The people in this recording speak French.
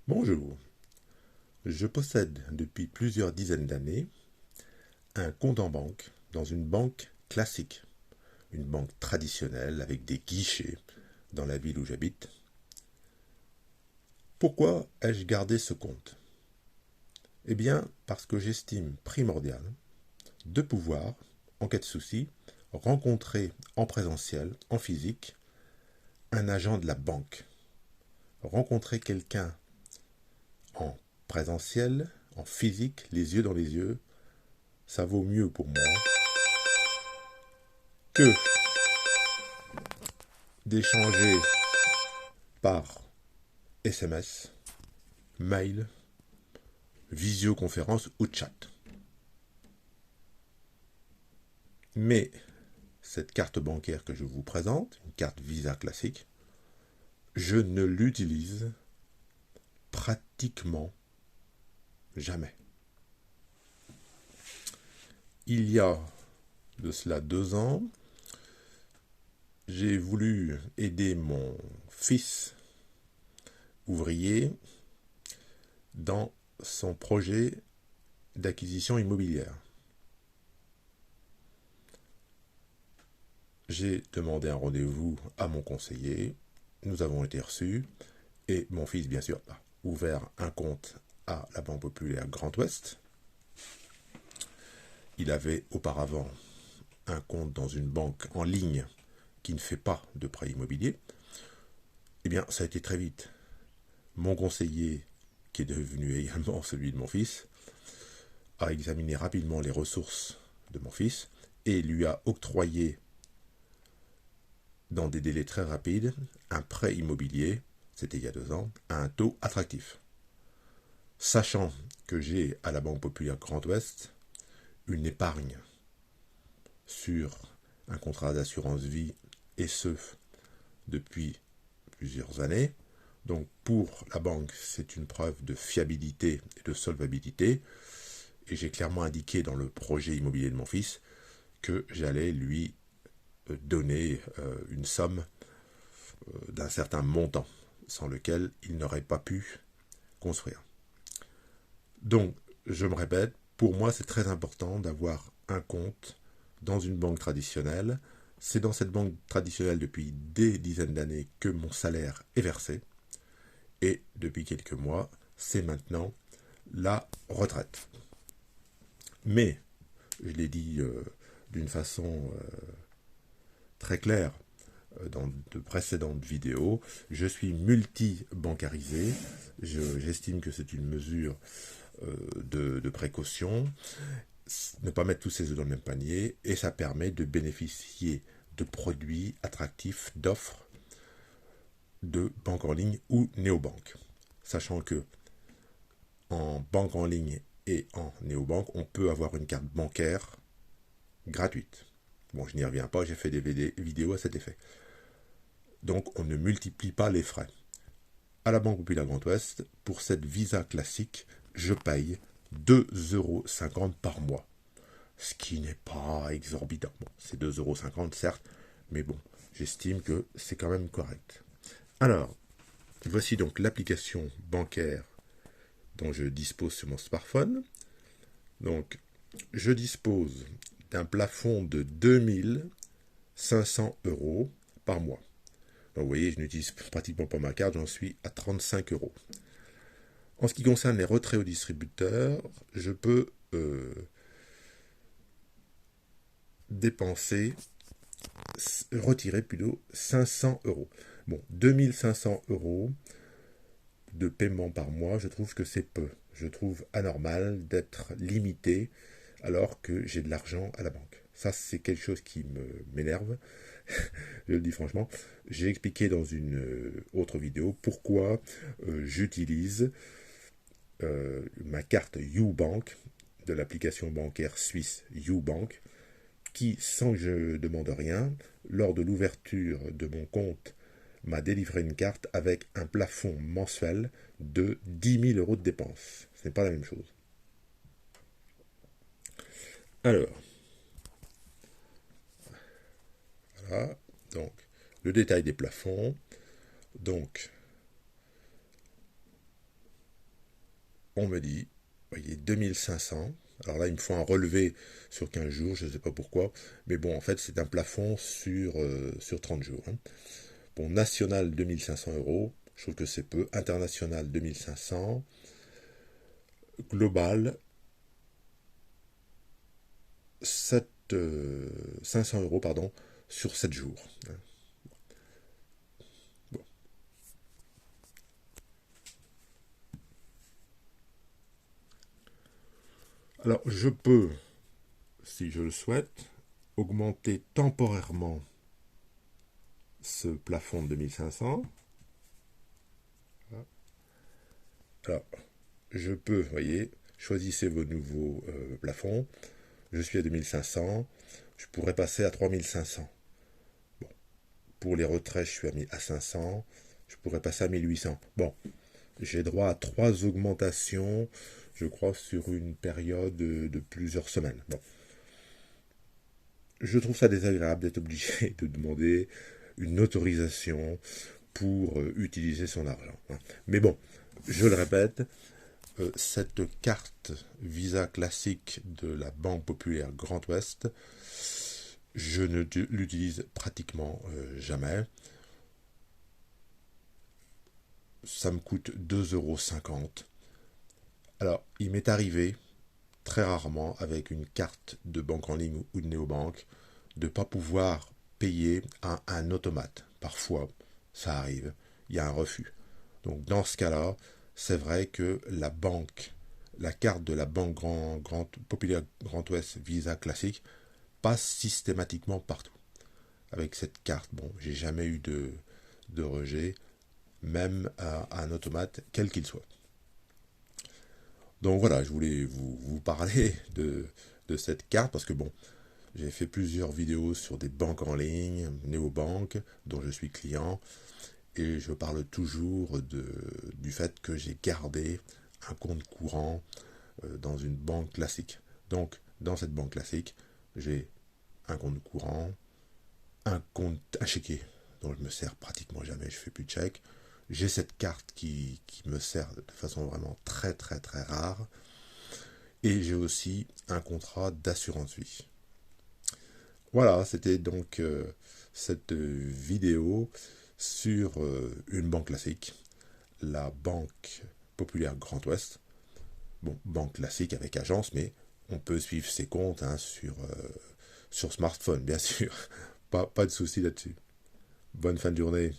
Bonjour, je possède depuis plusieurs dizaines d'années un compte en banque dans une banque classique, une banque traditionnelle avec des guichets dans la ville où j'habite. Pourquoi ai-je gardé ce compte? Eh bien, parce que j'estime primordial de pouvoir, en cas de souci, rencontrer en présentiel, en physique, un agent de la banque. Rencontrer quelqu'un en présentiel, en physique, les yeux dans les yeux, ça vaut mieux pour moi que d'échanger par SMS, mail, visioconférence ou chat. Mais cette carte bancaire que je vous présente, une carte Visa classique, je ne l'utilise pratiquement jamais. Il y a de cela 2 ans, j'ai voulu aider mon fils ouvrier dans son projet d'acquisition immobilière. J'ai demandé un rendez-vous à mon conseiller, nous avons été reçus, et mon fils, bien sûr, a ouvert un compte à la Banque Populaire Grand Ouest. Il avait auparavant un compte dans une banque en ligne qui ne fait pas de prêt immobilier. Eh bien, ça a été très vite. Mon conseiller, qui est devenu également celui de mon fils, a examiné rapidement les ressources de mon fils et lui a octroyé, dans des délais très rapides, un prêt immobilier, c'était il y a 2 ans, à un taux attractif. Sachant que j'ai à la Banque Populaire Grand Ouest une épargne sur un contrat d'assurance vie, et ce depuis plusieurs années. Donc pour la banque, c'est une preuve de fiabilité et de solvabilité. Et j'ai clairement indiqué dans le projet immobilier de mon fils que j'allais lui donner une somme d'un certain montant, sans lequel il n'aurait pas pu construire. Donc, je me répète, pour moi, c'est très important d'avoir un compte dans une banque traditionnelle. C'est dans cette banque traditionnelle depuis des dizaines d'années que mon salaire est versé. Et depuis quelques mois, c'est maintenant la retraite. Mais, je l'ai dit d'une façon très claire dans de précédentes vidéos, je suis multi-bancarisé. J'estime que c'est une mesure de précaution, ne pas mettre tous ses œufs dans le même panier, et ça permet de bénéficier de produits attractifs, d'offres de banque en ligne ou néobanque. Sachant que en banque en ligne et en néobanque, on peut avoir une carte bancaire gratuite. Bon, je n'y reviens pas, j'ai fait des vidéos à cet effet. Donc, on ne multiplie pas les frais. À la Banque Populaire Grand Ouest, pour cette Visa classique, je paye 2,50 € par mois. Ce qui n'est pas exorbitant. Bon, c'est 2,50 € certes, mais bon, j'estime que c'est quand même correct. Alors, voici donc l'application bancaire dont je dispose sur mon smartphone. Donc, je dispose d'un plafond de 2 500 € par mois. Donc, vous voyez, je n'utilise pratiquement pas ma carte, j'en suis à 35 €. En ce qui concerne les retraits au distributeur, je peux retirer plutôt 500 €. Bon, 2 500 € de paiement par mois, je trouve que c'est peu. Je trouve anormal d'être limité alors que j'ai de l'argent à la banque. Ça, c'est quelque chose qui m'énerve. Je le dis franchement. J'ai expliqué dans une autre vidéo pourquoi j'utilise ma carte YouBank de l'application bancaire suisse YouBank, qui, sans que je demande rien, lors de l'ouverture de mon compte, m'a délivré une carte avec un plafond mensuel de 10 000 € de dépenses. Ce n'est pas la même chose. Alors, voilà, donc, le détail des plafonds. Donc, on me dit, voyez, 2500. Alors là, il me faut un relevé sur 15 jours, je ne sais pas pourquoi. Mais bon, en fait, c'est un plafond sur 30 jours. Hein. Bon, national 2500 euros, je trouve que c'est peu. International 2500. Global 500 euros pardon, sur 7 jours. Bon. Alors, je peux, si je le souhaite, augmenter temporairement ce plafond de 2500. Alors, je peux, vous voyez, choisissez vos nouveaux plafonds. Je suis à 2500, je pourrais passer à 3500. Bon, pour les retraits, je suis à 500, je pourrais passer à 1800. Bon, j'ai droit à 3 augmentations, je crois, sur une période de plusieurs semaines. Bon. Je trouve ça désagréable d'être obligé de demander une autorisation pour utiliser son argent. Mais bon, je le répète, cette carte Visa classique de la Banque Populaire Grand Ouest, je ne l'utilise pratiquement jamais. Ça me coûte 2,50 €. Alors, il m'est arrivé, très rarement, avec une carte de banque en ligne ou de néobanque, de ne pas pouvoir payer à un automate. Parfois, ça arrive, il y a un refus. Donc, dans ce cas-là, c'est vrai que la carte de la Banque Populaire Grand Ouest Visa classique passe systématiquement partout. Avec cette carte, bon, j'ai jamais eu de rejet, même à un automate, quel qu'il soit. Donc voilà, je voulais vous parler de cette carte parce que bon, j'ai fait plusieurs vidéos sur des banques en ligne, néobanques, dont je suis client, et je parle toujours du fait que j'ai gardé un compte courant dans une banque classique. Donc, dans cette banque classique, j'ai un compte courant, un chéquier dont je me sers pratiquement jamais, je fais plus de chèques. J'ai cette carte qui me sert de façon vraiment très très très rare. Et j'ai aussi un contrat d'assurance vie. Voilà, c'était donc cette vidéo sur une banque classique, la Banque Populaire Grand Ouest. Bon, banque classique avec agence, mais on peut suivre ses comptes hein, sur smartphone, bien sûr. Pas de souci là-dessus. Bonne fin de journée.